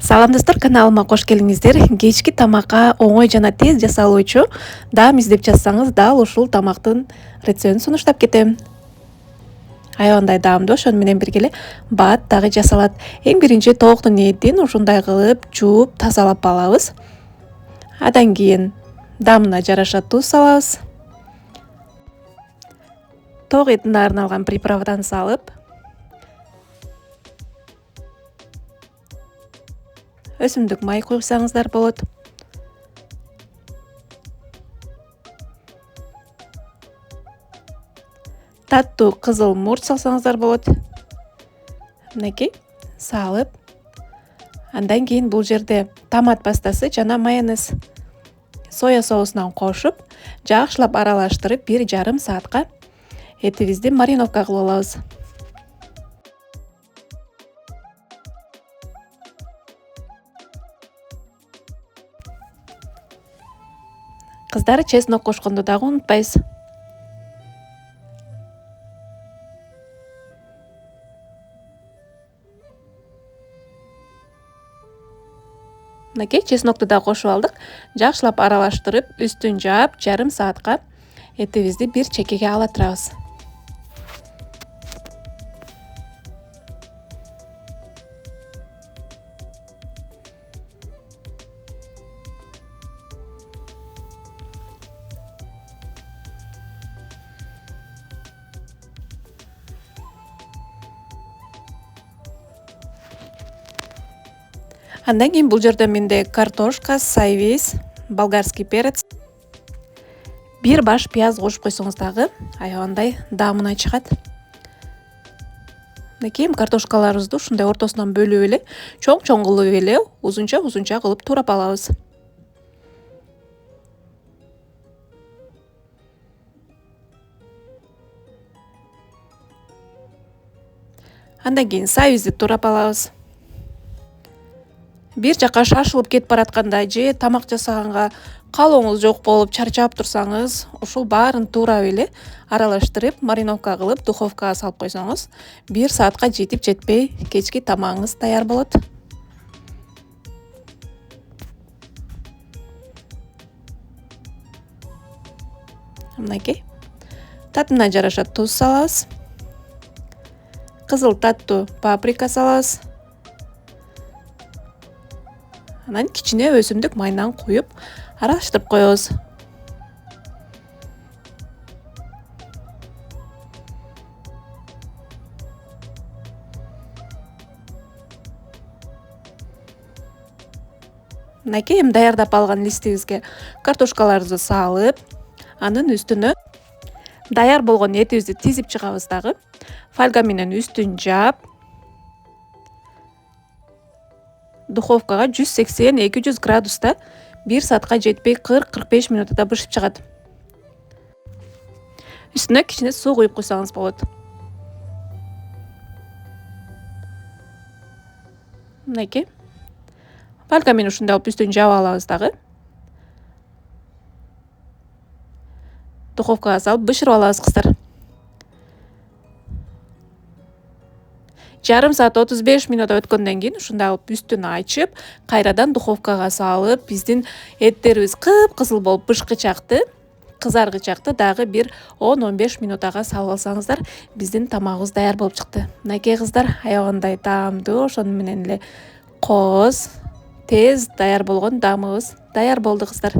Салам достор, каналыма кош келиңиздер. Кечки тамакка оңой жана тез жасалуучу даам издеп жазсаңыз, дал ушул тамактын рецептин сунуштап кетем. Аябандай даамдуу, ошону менен бирге эле баат дагы жасалат. Эң биринчи тооктун этин ушундай кылып жууп, тазалап алабыз. Андан кийин даамына жараша туз салабыз. Тоок этине арналган приправадан салып, өсүмдүк май куйсаңыздар болот. Таттуу кызыл мурч салсаңыздар болот. Мынакей салып, андан кийин бул жерде томат пастасы жана майонез, соя соусунан кошуп, жакшылап аралаштырып 1,5 саатка этибизди мариновка кылып алабыз. Кыздар, чеснок кошконду дагы унутпайбыз. Мынакей чеснокту да кошуп алдык. Жакшылап аралаштырып, үстүн жаап, 1,5 саатка этибизди бир чекеге ала турабыз. Андан кийин бул жерде менде картошка, сайвис, болгарский перец, бир баш пияз кошуп койсоңуз дагы аябандай даамына чыгат. Мынакей картошкаларыбызды ушундай ортосунан бөлүп эле, чоң-чоң кылып эле, узунча кылып туурап алабыз. Андан кийин сайвизди туурап алабыз. Бир жака шашылып кетип баратканда же тамак жасаганга калооңуз жок болуп чарчап турсаңыз, ушул баарын туурап эле аралаштырып, мариновка кылып, духовкага салып койсоңуз, 1 саатка жетип жетпей кечки тамагыңыз даяр болот. Мынакей татына жараша туз салабыз. Кызыл таттуу паприка салабыз. Анан кичине өсүмдүк майынан куюп, аралаштырып коебуз. Мынакей эми даярдап алган листибизге картошкаларыбызды салып, анын үстүнө даяр болгон этибизди тизип чыгабыз дагы. Фольга менен үстүн жаап, духовкага 180-200 градуста 1 саатка жетпей 40-45 минутта бышып чыгат. Үстүнө кичине суу куюп койсоңуз болот. Мынакей фольга менен ушундай алып үстүн жаап алабыз дагы. Духовкага салып бышырып алабыз, кыздар. 1,5 саат 35 минут өткөндөн кийин ушундай алып үстүн ачып, кайрадан духовкага салып, биздин эттерибиз кып-кызыл болуп бышкычакты, кызаргычакты дагы бир 10-15 минутага салып алсаңыздар, биздин тамагыбыз даяр болуп чыкты. Мынакей кыздар, аябандай даамдуу, ошону менен эле кооз, тез даяр болгон даамыбыз даяр болду, кыздар.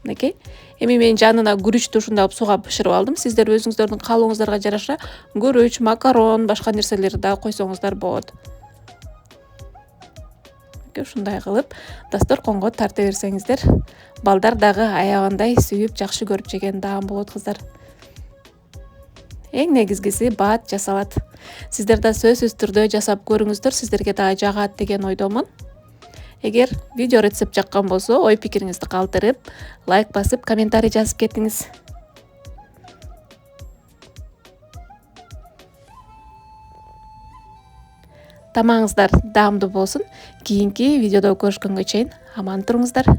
Мынакей эми мен жанына күрүчтү ушундай сууга бышырып алдым. Сиздер өзүңүздөрдүн каалооңуздарга жараша күрүч, макарон, башка нерселерди да койсоңуздар болот. Ушундай кылып дасторконго тарта берсеңиздер, балдар дагы аябандай сүйүп, жакшы көрүп жеген даам болот, кыздар. Эң негизгиси баат жасалат. Сиздер да сөзсүз түрдө жасап көрүңүздөр, сиздерге дагы жагат деген ойдомун. Эгер видео рецепт жаккан болсо, ой пикириңизди калтырып, лайк басып, комментарий жазып кетиңиз. Тамагыңыздар даамдуу болсун. Кийинки видеодо көрүшкөнгө чейин аман туруңуздар.